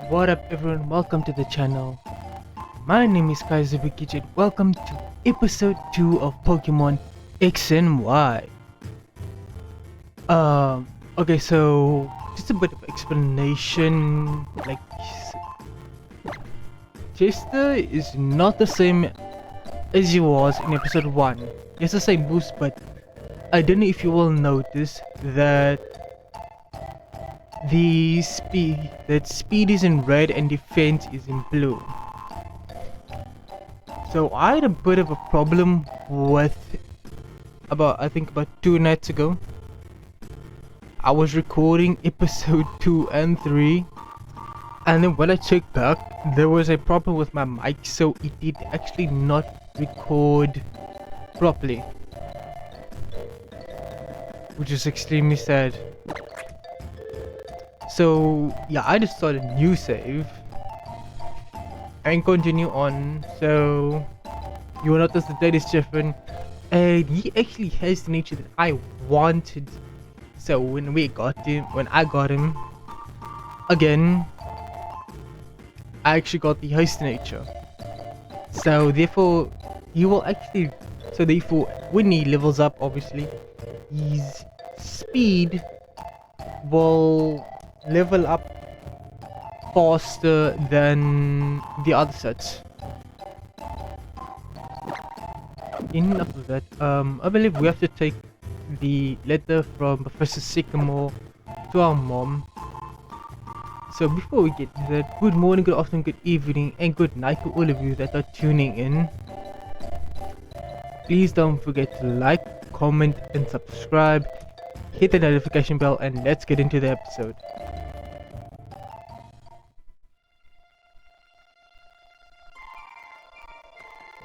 What up everyone, welcome to the channel. My name is Kaiser. Welcome to episode 2 of Pokemon X and Y. Okay, so just a bit of explanation. Like, Chester is not the same as he was in episode 1. He has the same boost, but I don't know if you will notice that the speed is in red and defense is in blue. So I had a bit of a problem with about 2 nights ago. I was recording episode 2 and 3, and then when I checked back, there was a problem with my mic, so it did actually not record properly, which is extremely sad. So yeah, I just started a new save and continue on. So you will notice the date is different, and he actually has the nature that I wanted. So when I got him again, I actually got the haste nature. So therefore when he levels up, obviously his speed will level up faster than the other sets. Enough of that. I believe we have to take the letter from Professor Sycamore to our mom. So before we get to that, good morning, good afternoon, good evening, and good night to all of you that are tuning in. Please don't forget to like, comment, and subscribe. Hit the notification bell, and let's get into the episode.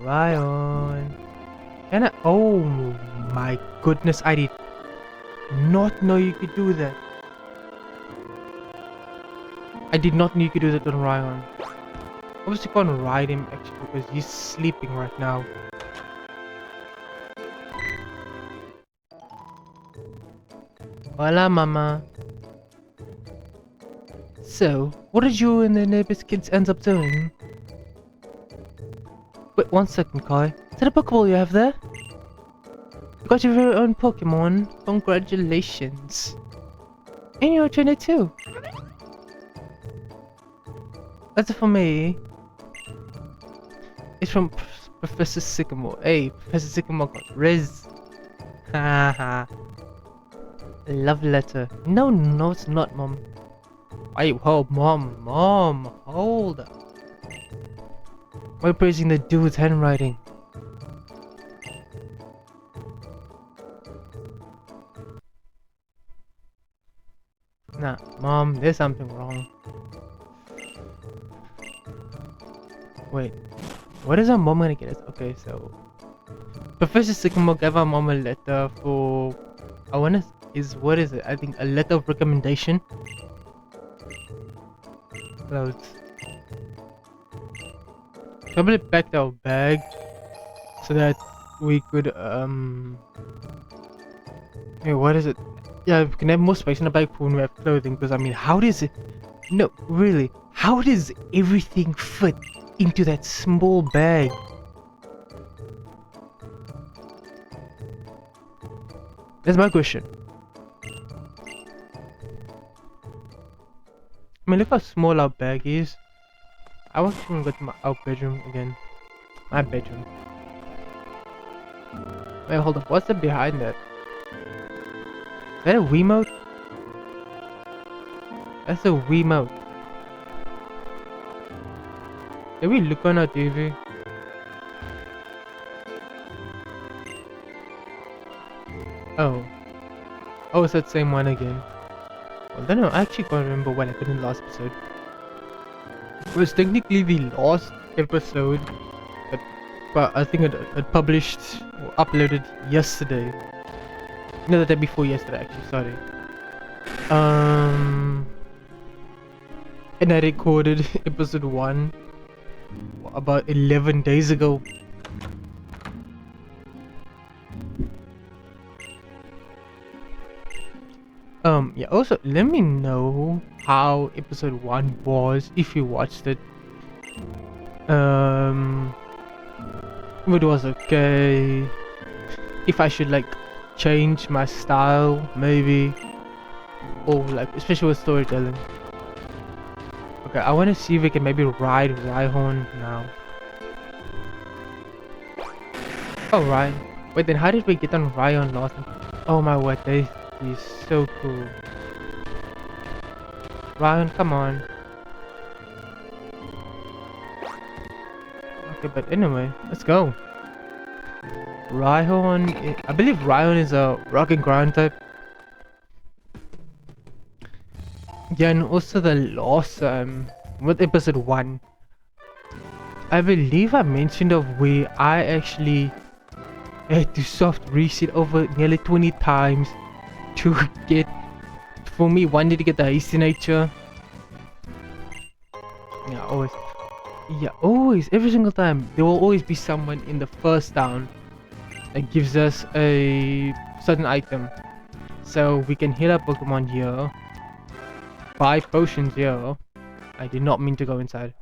Ryan, can I? Oh my goodness, I did not know you could do that. I did not know you could do that on Ryan. Obviously can't ride him actually because he's sleeping right now. Hola, mama. So, what did you and the neighbor's kids end up doing? Wait 1 second, Kai. Is that a Pokeball you have there? You got your very own Pokemon. Congratulations. And you're 22. That's it for me. It's from Professor Sycamore. Hey, Professor Sycamore got Riz. Haha. Love letter. No, it's not, Mom. Wait, hold, Mom, hold up. We're praising the dude's handwriting. Nah, Mom, there's something wrong. Wait, what is our mom gonna get us? Okay, so Professor Sycamore gave our mom a letter for what is it? I think a letter of recommendation. Clothes. Probably packed our bag so that we could hey, what is it? Yeah, we can have more space in the bag for when we have clothing, because I mean, how does everything fit into that small bag? That's my question. I mean, look how small our bag is. I want to go to our bedroom again. My bedroom. Wait, hold up. What's that behind that? Is that a Wiimote? That's a Wiimote. Did we look on our TV? Oh. Oh, it's that same one again. I don't know, I actually can't remember what happened in the last episode. It was technically the last episode, but I think it published or uploaded yesterday. No, the day before yesterday actually, sorry. And I recorded episode 1 about 11 days ago. Yeah, also let me know how episode 1 was if you watched it. If it was okay, if I should like change my style maybe, or like especially with storytelling. Okay, I want to see if we can maybe ride Rhyhorn now. Oh, right. Wait, then how did we get on Rhyhorn last time? Oh my word, that is so cool. Rhyhorn, come on. Okay, but anyway, let's go. Rhyhorn, I believe Rhyhorn is a rock and ground type. Yeah, and also the last with episode 1, I believe I mentioned of where I actually had to soft reset over nearly 20 times to get, for me, wanted to get the hasty nature. Yeah, always, every single time, there will always be someone in the first town that gives us a certain item. So we can heal our Pokemon here, buy potions here. I did not mean to go inside.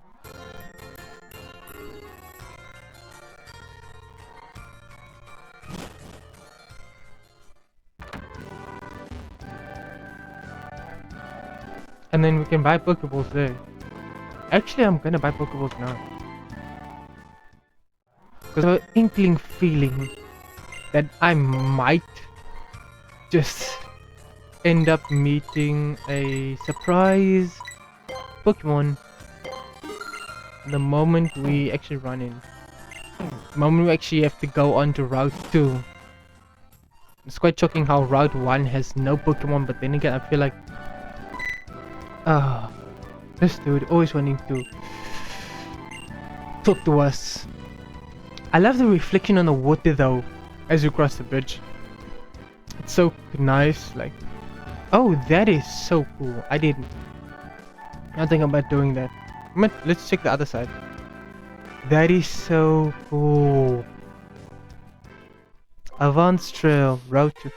And then we can buy Pokeballs there. Actually, I'm gonna buy Pokeballs now. Because I have an inkling feeling that I might just end up meeting a surprise Pokemon the moment we actually run in. The moment we actually have to go on to Route 2. It's quite shocking how Route 1 has no Pokemon, but then again I feel like this dude always wanting to talk to us. I love the reflection on the water though as you cross the bridge. It's so nice, like, oh, that is so cool. I didn't think about doing that. Let's check the other side. That is so cool. Advanced Trail, Route 2.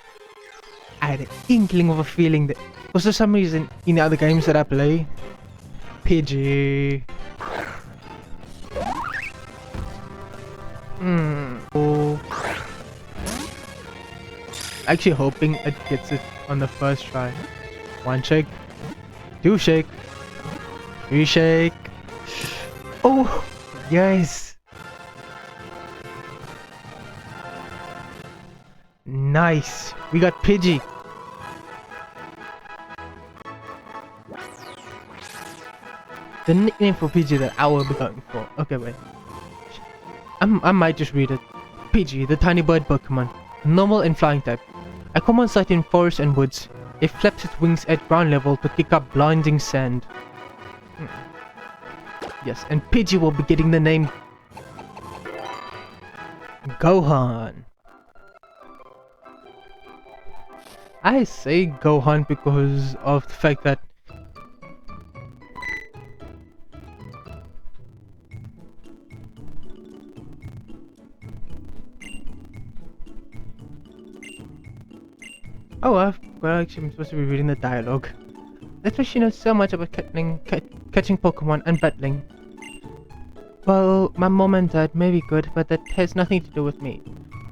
I had an inkling of a feeling that, for some reason, in the other games that I play, Pidgey. Oh. Actually hoping it gets it on the first try. 1 shake, 2 shake, 3 shake. Oh, yes. Nice. We got Pidgey. The nickname for Pidgey that I will be going for. Okay, wait. I might just read it. Pidgey, the tiny bird Pokemon. Normal and flying type. A common sight in forests and woods. It flaps its wings at ground level to kick up blinding sand. Yes, and Pidgey will be getting the name Gohan. I say Gohan because of the fact that well, actually, I'm supposed to be reading the dialogue. That's why she knows so much about catching Pokemon and battling. Well, my mom and dad may be good, but that has nothing to do with me.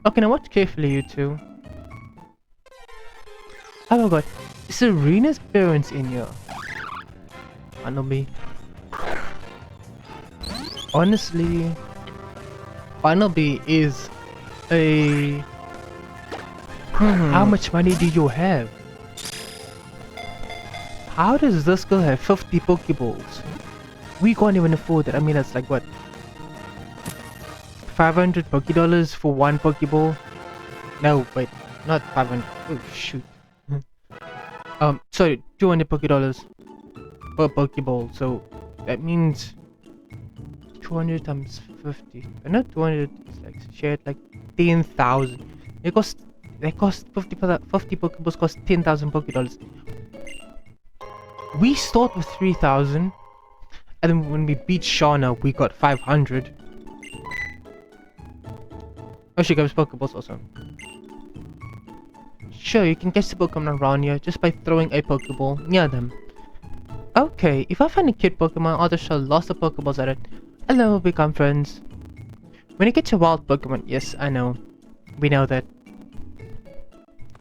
Okay, now watch carefully, you two. Oh my god, Serena's parents in here. Barnaby. Honestly, Barnaby is a... How much money do you have? How does this girl have 50 Pokeballs? We can't even afford it. I mean, that's like what? 500 Pokédollars for 1 Pokeball? No, wait, not 500. Oh shoot. Sorry, 200 $Poké per Pokeball. So that means 200 times 50. Not 200. It's like shared like 10,000. They cost 50 Pokeballs cost 10,000 $Poké. We start with 3,000, and then when we beat Shauna, we got 500. Oh, she gives Pokeballs also. Sure, you can catch the Pokemon around here just by throwing a Pokeball near them. Okay, if I find a cute Pokemon, I'll just show lots of Pokeballs at it. Hello, become friends. When you catch a wild Pokemon, yes, I know. We know that.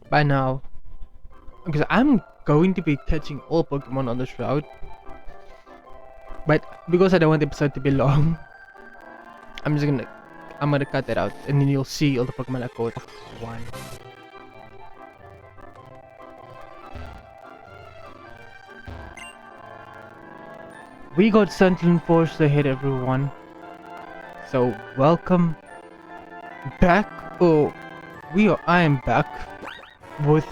By now. Because I'm going to be catching all Pokemon on this route. But because I don't want the episode to be long, I'm gonna cut that out, and then you'll see all the Pokemon I caught. One. We got Santalune Forest ahead, everyone. So welcome back. I am back with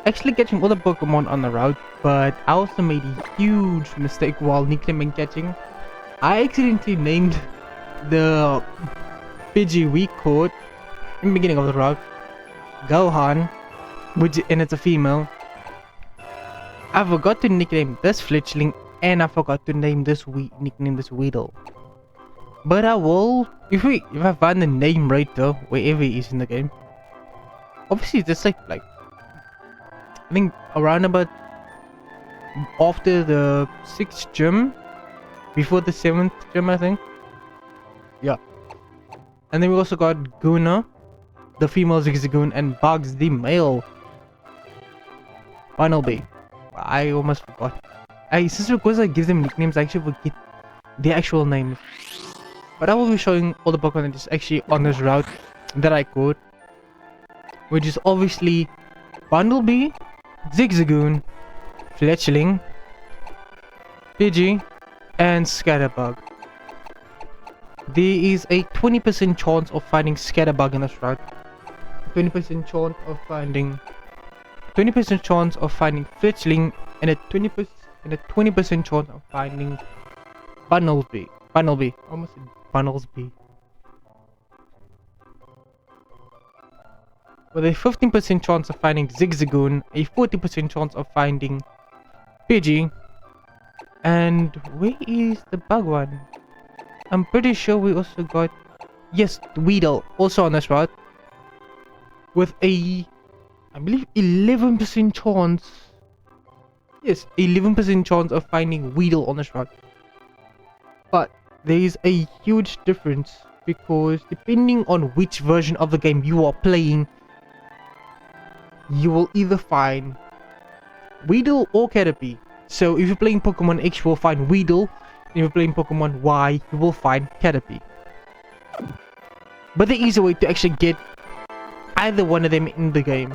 actually catching all the Pokemon on the route, but I also made a huge mistake while nicknaming catching. I accidentally named the Pidgey we caught in the beginning of the route Gohan, and it's a female. I forgot to nickname this Fletchling, and I forgot to nickname this Weedle. But I will, if I find the name right though, wherever he is in the game. Obviously, just like I think around about after the 6th gym, before the 7th gym, I think. Yeah. And then we also got Guna, the female Zigzagoon, and Bugs, the male Bunnelby. I almost forgot. Since because I give them nicknames, I actually forget their actual names. But I will be showing all the Pokemon that is actually on this route that I caught, which is obviously Bunnelby, Zigzagoon, Fletchling, Pidgey, and Scatterbug. There is a 20% chance of finding Scatterbug in this route. 20% chance of finding 20% chance of finding Fletchling, and a 20% chance of finding Bunnelby. Almost said Bunnelsby. With a 15% chance of finding Zigzagoon, a 40% chance of finding Pidgey, and where is the bug one? I'm pretty sure we also got, yes, Weedle also on this route, with a, I believe, 11% chance. Yes, 11% chance of finding Weedle on this route. But there is a huge difference, because depending on which version of the game you are playing, you will either find Weedle or Caterpie. So if you're playing Pokemon X, you will find Weedle. If you're playing Pokemon Y, you will find Caterpie. But there is a way to actually get either one of them in the game.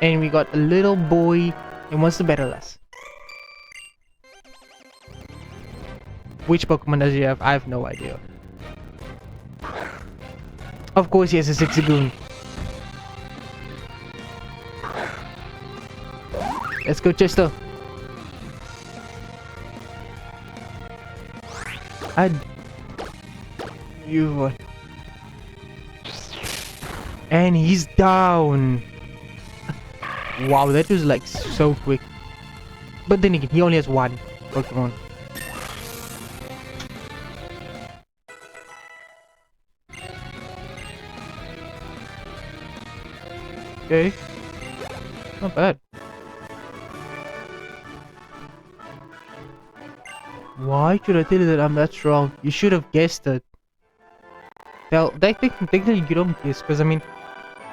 And we got a little boy and wants to battle us. Which Pokemon does he have? I have no idea. Of course he has a Zigzagoon. Let's go, Chester. And he's down. Wow, that was like so quick. But then again, he only has one Pokemon. Okay. Not bad. Why should I tell you that I'm that strong? You should have guessed it. Well, technically you don't guess, because I mean,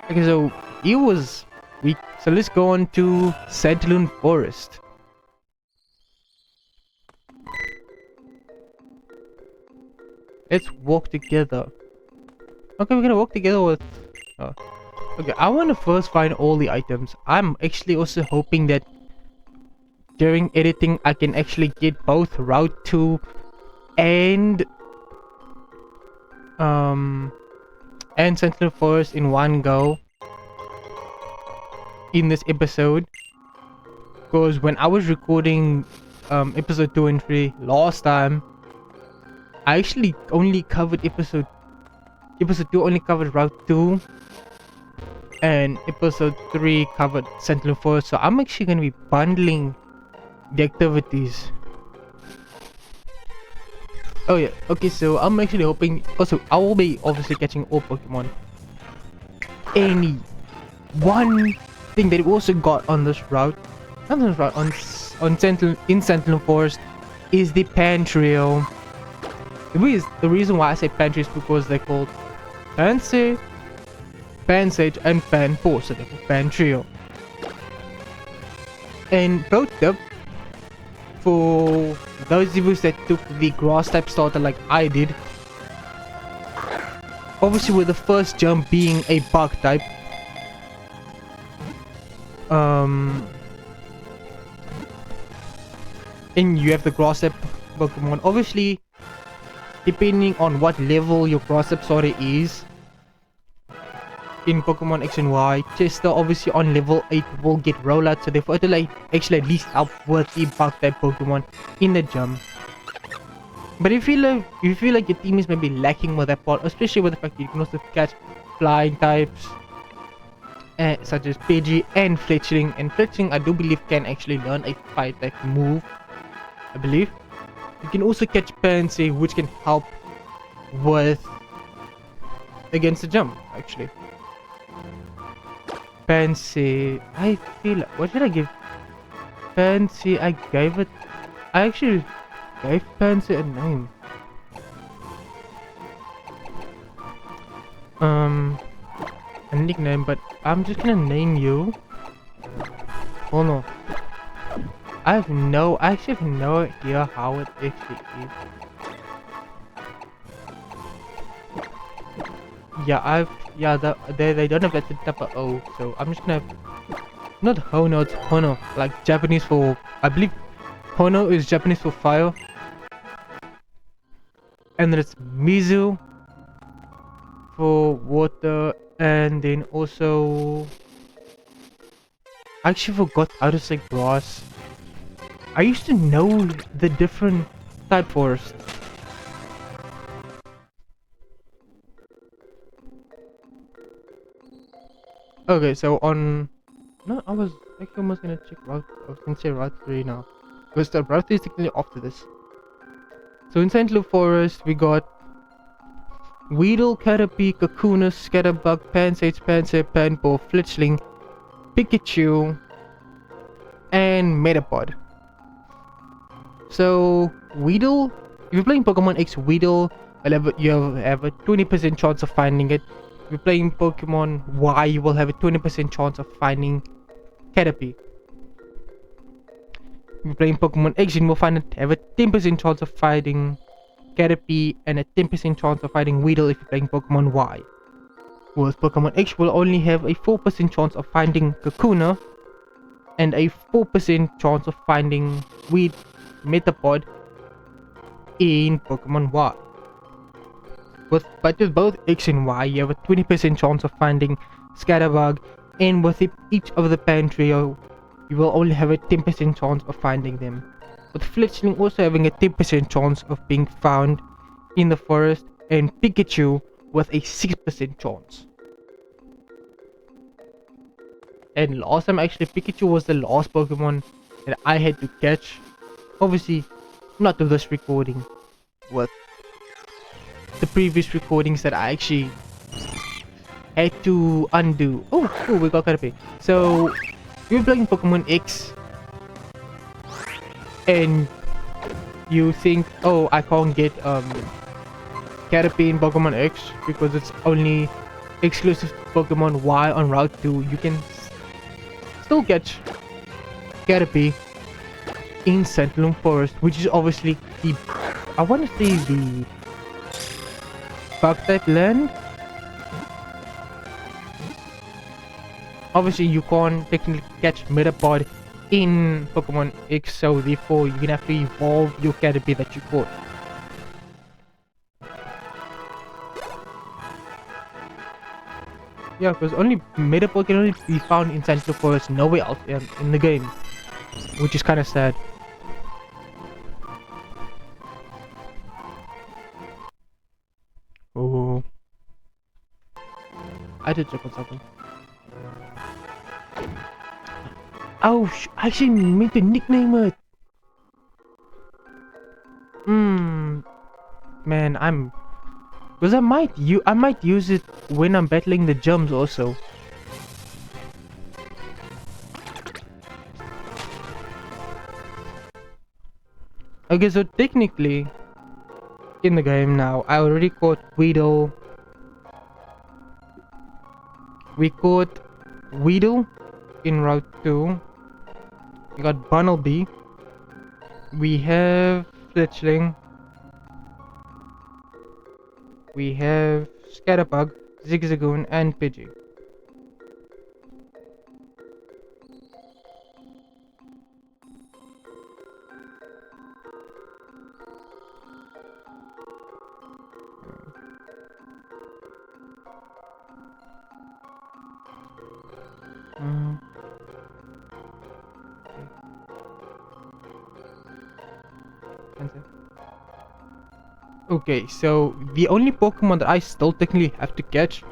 okay, so he was weak. So let's go on to Santalune Forest. Let's walk together. Okay, we're gonna walk together with... Oh. Okay, I want to first find all the items. I'm actually also hoping that during editing I can actually get both Route 2 and Santalune Forest in one go in this episode. Because when I was recording episode 2 and 3 last time, I actually only covered episode 2 only covered Route 2, and episode 3 covered Santalune Forest. So I'm actually going to be bundling the activities. Oh yeah, okay, so I'm actually hoping, also I will be obviously catching all Pokemon. Any one thing that we also got on this route, not on this route, on Santalune Forest, is the Pan Trio. The reason why I say Pan Trio is because they're called Pansage, Pansage, and Panpour, so they're called Pan Trio. And pro tip, for those of you that took the grass type starter like I did, obviously with the first jump being a bug type, and you have the grass type Pokemon, obviously depending on what level your grass type starter is in Pokemon X and Y, Chester obviously on level 8 will get rollout, so therefore it will actually at least help with the bug type Pokemon in the jump. But if you feel like your team is maybe lacking with that part, especially with the fact that you can also catch flying types such as Pidgey and Fletchling, and Fletchling I do believe can actually learn a fire type move, I believe. You can also catch Pansy, which can help with against the jump actually. Pansy, I feel like, what did I give Pansy? I actually gave Pansy a name. A nickname, but I'm just gonna name you. Oh no. I actually have no idea how it actually is. Yeah, they don't have that type of O, so I'm just gonna not Hono, it's Hono, like Japanese for, I believe Hono is Japanese for fire. And then it's Mizu for water, and then also I actually forgot how to say grass. I used to know the different type forests. Okay, so on, no, I was actually almost gonna check route. I was gonna say route 3 now, because the route 3 is technically after this. So in Santalune Forest we got Weedle, Caterpie, Kakuna, Scatterbug, Pansage, Pansy, Panpour, Fletchling, Pikachu, and Metapod. So Weedle, if you're playing Pokemon X Weedle, you have a 20% chance of finding it. If you're playing Pokemon Y, you will have a 20% chance of finding Caterpie. If you're playing Pokemon X, you will have a 10% chance of finding Caterpie and a 10% chance of finding Weedle if you're playing Pokemon Y. Whereas Pokemon X will only have a 4% chance of finding Kakuna and a 4% chance of finding Metapod in Pokemon Y. But with both X and Y, you have a 20% chance of finding Scatterbug, and with each of the Pan Trio, you will only have a 10% chance of finding them. With Fletchling also having a 10% chance of being found in the forest, and Pikachu with a 6% chance. And last time actually Pikachu was the last Pokemon that I had to catch. Obviously not to this recording, with the previous recordings that I actually had to undo. Oh, we got Caterpie. So you're playing Pokemon X and you think, oh, I can't get Caterpie in Pokemon X because it's only exclusive to Pokemon Y on Route 2. You can still catch Caterpie in Santalune Forest, which is obviously the, I want to say the bug type land. Obviously you can't technically catch Metapod in Pokemon X, so therefore you're gonna have to evolve your Caterpie that you caught. Yeah, because only Metapod can only be found in Santalune Forest, nowhere else in the game. which is kind of sad. Oh, I did check on something. Oh, I actually made the nickname it. Man, because I might use it when I'm battling the gems also. Okay, so technically, in the game now, I already caught Weedle. We caught Weedle in Route 2. We got Bunnelby. We have Fletchling. We have Scatterbug, Zigzagoon, and Pidgey. Okay, so the only Pokemon that I still technically have to catch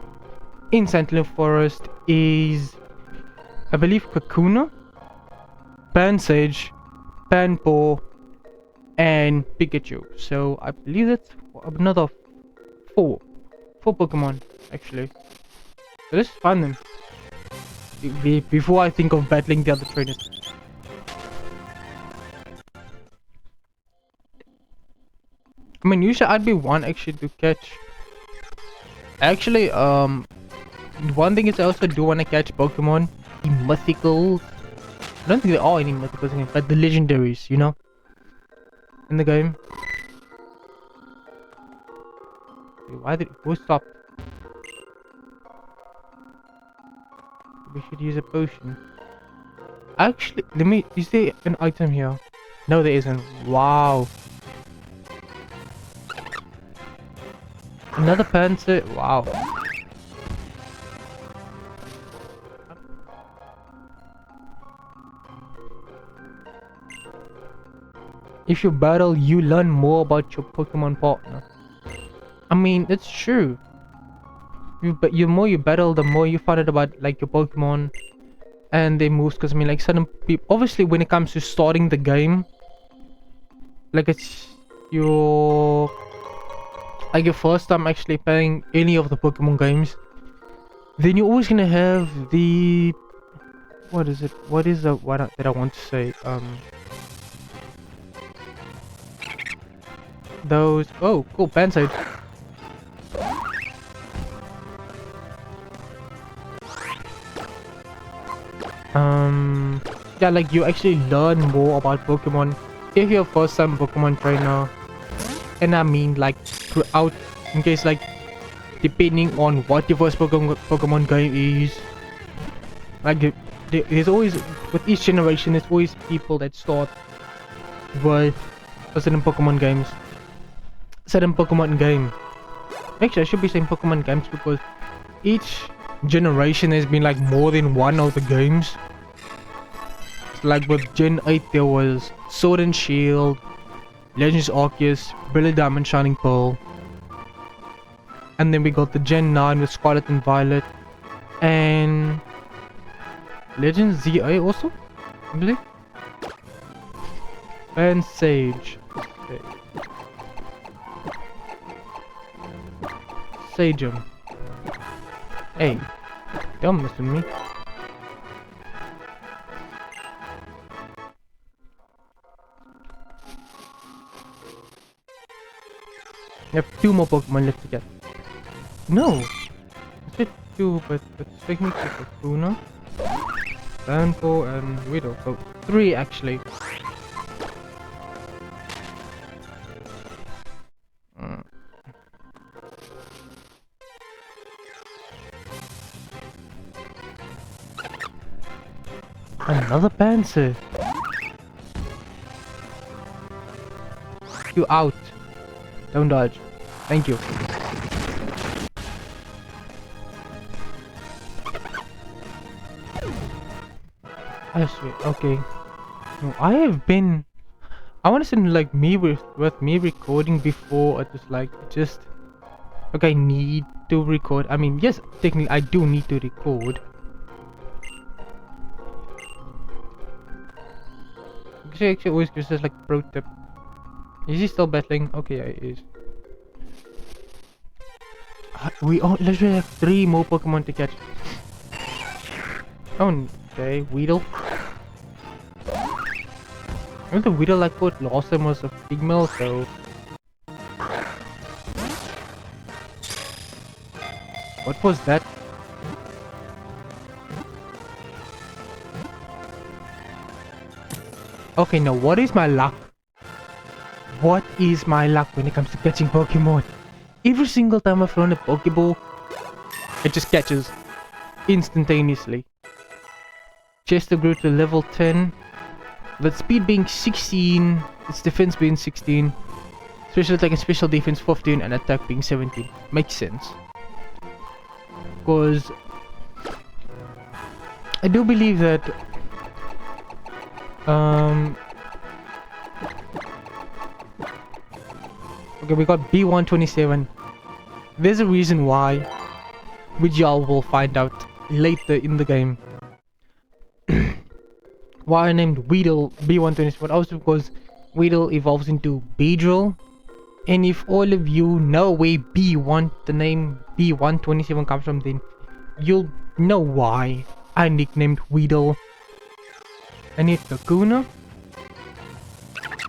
in Santalune Forest is, I believe, Kakuna, Pansage, Panpour, and Pikachu. So I believe that's another four Pokemon actually. So let's find them before I think of battling the other trainers. I mean, usually I'd be one actually to catch. Actually, one thing is I also do want to catch Pokemon, the mythicals. I don't think there are any mythicals in it, but the legendaries, you know, in the game. Who stopped? We should use a potion. Actually, is there an item here? No, there isn't. Wow. Another Panzer. Wow. If you battle, you learn more about your Pokemon partner. I mean, it's true. But the more you battle, the more you find out about like your Pokemon and their moves. Because I mean, like certain people, obviously, when it comes to starting the game, like it's your first time actually playing any of the Pokemon games, then you're always gonna have the what is it? What is the what that I want to say? Those cool Pansage. Yeah, like you actually learn more about Pokemon if you're a first time Pokemon trainer. And I mean like throughout, in case like depending on what your first Pokemon game is, like there's always, with each generation there's always people that start with a certain Pokemon game. Actually I should be saying Pokemon games because each generation has been like more than one of the games. Like with Gen 8 there was Sword and Shield, Legends Arceus, Brilliant Diamond, Shining Pearl. And then we got the Gen 9 with Scarlet and Violet. And Legends ZA also, I believe. And Sage. Sagem. Hey, don't mess with me. I have 2 more Pokemon left to get. No! I said 2, but it's technically Kakuna, Panpour, and Widow. So 3 actually. Another Panzer. You out. Don't dodge. Thank you. Oh sweet. Okay. No, I have been. I want to say like me with me recording before. It was like just okay. I need to record. I mean, yes, technically I do need to record. Actually always gives us like pro tip. Is he still battling? Okay, yeah, he is. We literally have 3 more Pokemon to catch. Okay, Weedle. I think the Weedle like caught last time was a female, so. What was that? Okay, now what is my luck? What is my luck when it comes to catching Pokemon? Every single time I've thrown a Pokeball, it just catches instantaneously. Chester grew to level 10. With speed being 16, its defense being 16, special attack and special defense 15, and attack being 17. Makes sense. Because I do believe that okay, we got B127. There's a reason why, which y'all will find out later in the game. Why I named Weedle B127 also because Weedle evolves into Beedrill. And if all of you know where the name B127 comes from, then you'll know why I nicknamed Weedle. I need Kakuna.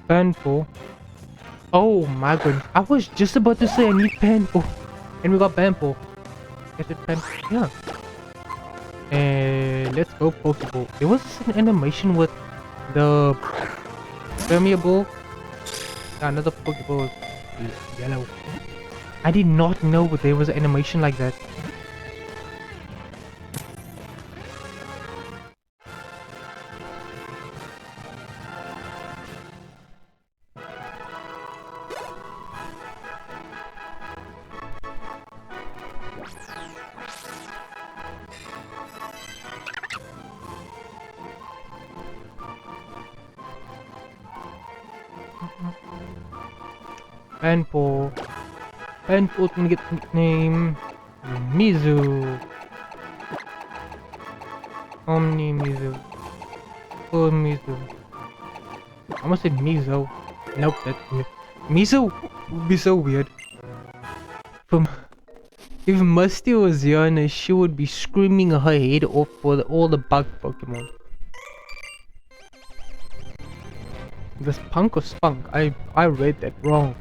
Panpo. Oh my goodness. I was just about to say I need Panpo. And we got Panpo. Is it Panpo? Yeah. And let's go Pokeball. There was an animation with the permeable. Another Pokeball is yellow. I did not know there was an animation like that. Panpo. Panpo's gonna get the nickname Mizu. Omni Mizu. Oh Mizu. I almost said Mizo. Nope, that's weird. Mizo would be so weird. If Musty was here, she would be screaming her head off for all the bug Pokemon. The Spunk or Spunk? I read that wrong.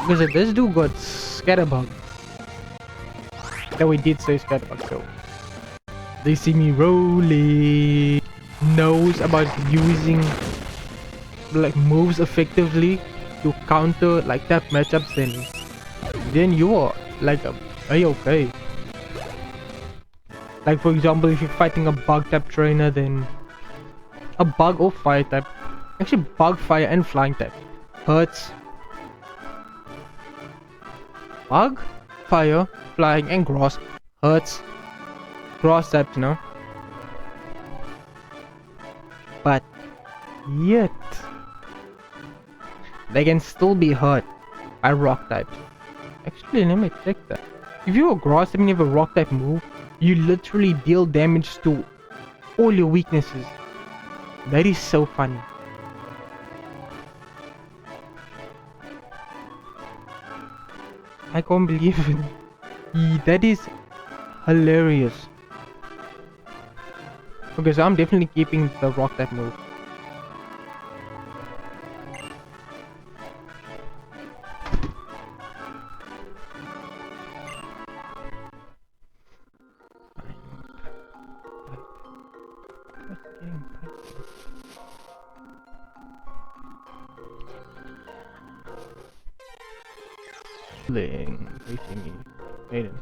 Because this dude got Scatterbug. That we did say Scatterbug, so they see me rolling. Knows about using like moves effectively to counter like that matchups, then you are like okay. Like for example, if you're fighting a bug type trainer, then a bug or fire type, actually bug, fire and flying type hurts. Bug, fire, flying and grass hurts. Grass types, you know. But yet they can still be hurt by rock types. Actually, let me check that. If you're a grass type and you have a rock type move, you literally deal damage to all your weaknesses. That is so funny. I can't believe it. That is hilarious. Okay, so I'm definitely keeping the rock type move. Facing me. Maiden.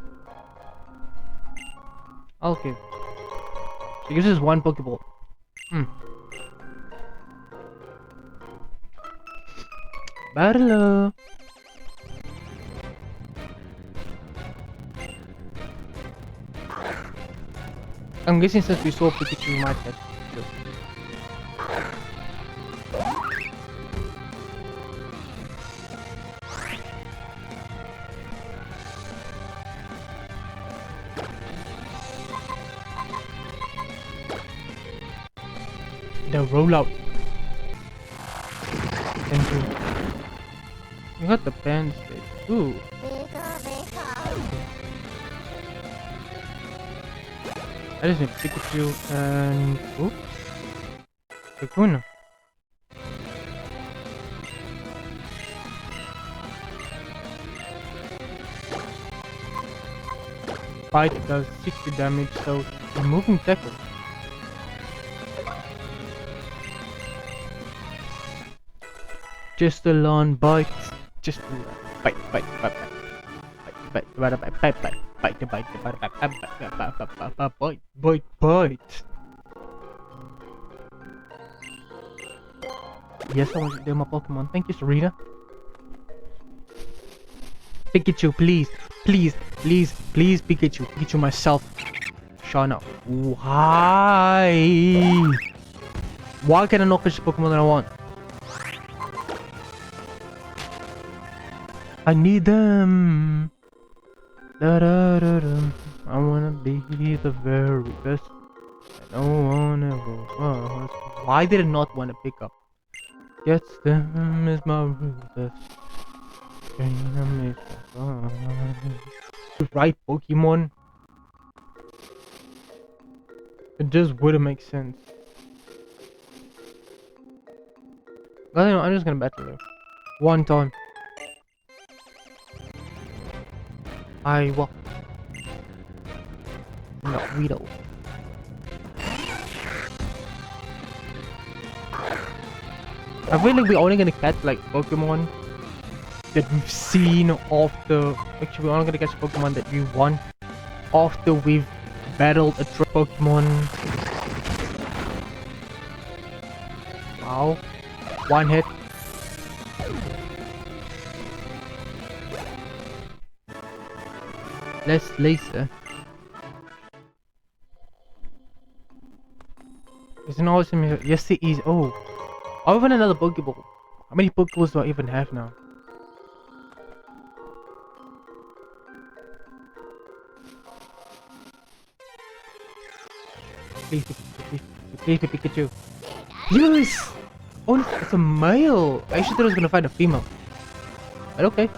Okay. So this is one Pokeball. Battle. I'm guessing since we saw Pikachu, we might have Pikachu. The rollout. Thank you. We got the pen stage. Ooh. I just need Pikachu and ooh. Kakuna. Bite does 60 damage, so removing tackle. Just a long bite. Just a long bite, bite, bite, bite. Bite, bite, bite, bite, bite, bite, bite, bite, bite, bite. Yes, I want to do my Pokemon. Thank you, Serena. Pikachu, please, please, please, please, Pikachu, Pikachu myself. Shauna, why? Why can I not catch the Pokemon that I want? I need them. Da, da, da, da. I wanna be the very best. I don't wanna go. Why did I not want to pick up? Yes, them is my ruthless. Right Pokemon. It just wouldn't make sense. I don't know, I'm just gonna battle her. One time. I will. No, Weedle. I feel like we're only gonna catch like Pokemon that we've seen after. Actually, we're only gonna catch Pokemon that we want after we've battled a Pokemon. Wow. One hit. Let's laser. It's an awesome. Yes, it is. Oh, I have another Pokeball. How many Pokeballs do I even have now? Please, please, Pikachu. Yes! Oh, it's a male. I actually thought I was gonna find a female. But okay.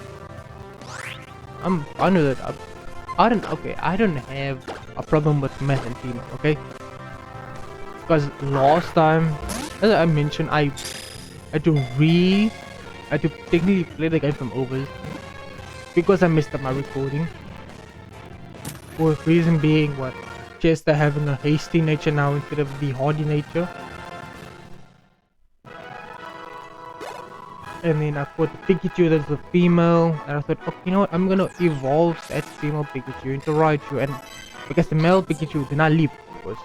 I'm fine with it. I don't have a problem with male and female, okay? Because last time, as I mentioned, I had to technically play the game from over because I messed up my recording. For reason being, what? Chester having a hasty nature now instead of the hardy nature. And then I put the Pikachu that's the female, and I thought, okay, you know what, I'm gonna evolve that female Pikachu into Raichu, and because the male Pikachu did not leave, because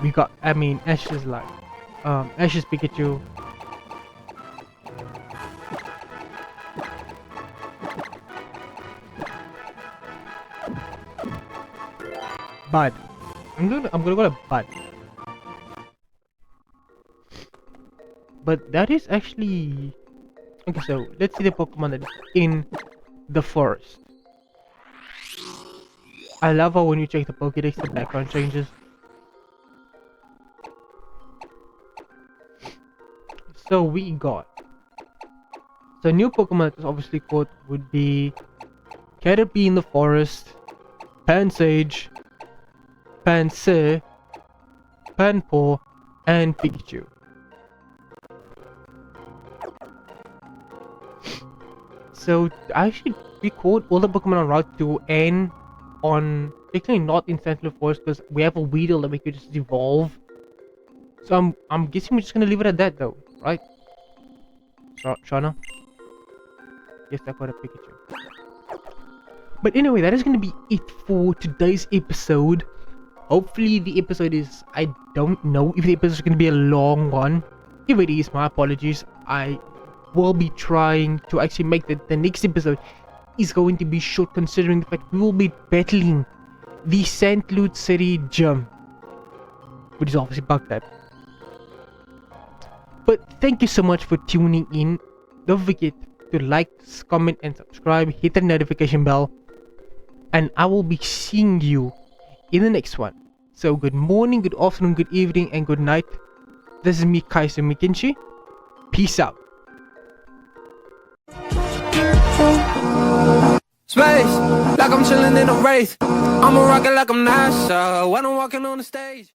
we got, Ash's like, Ash's Pikachu. Bud. I'm gonna go to Bud. But that is actually... Okay, so let's see the Pokemon that is in the forest. I love how when you check the Pokédex, the background changes. So we got... So new Pokemon that is obviously caught would be Caterpie in the forest, Pansage, Pansy, Panpour, and Pikachu. So actually we caught all the Pokemon on Route 2 and on technically not in Santalune Forest because we have a Weedle that we could just evolve. So I'm guessing we're just gonna leave it at that though, right? Shauna? Yes, I got a Pikachu. But anyway, that is gonna be it for today's episode. Hopefully the episode is, I don't know if the episode is gonna be a long one. If it is, my apologies. I will be trying to actually make the next episode is going to be short, considering the fact we will be battling the Santalune City Gym, which is obviously bug type. But thank you so much for tuning in. Don't forget to like, comment, and subscribe. Hit the notification bell. And I will be seeing you in the next one. So good morning, good afternoon, good evening, and good night. This is me, Kaiser Mikinchi. Peace out. Space, like I'm chilling in a race. I'm a rocket like I'm NASA when I'm walking on the stage.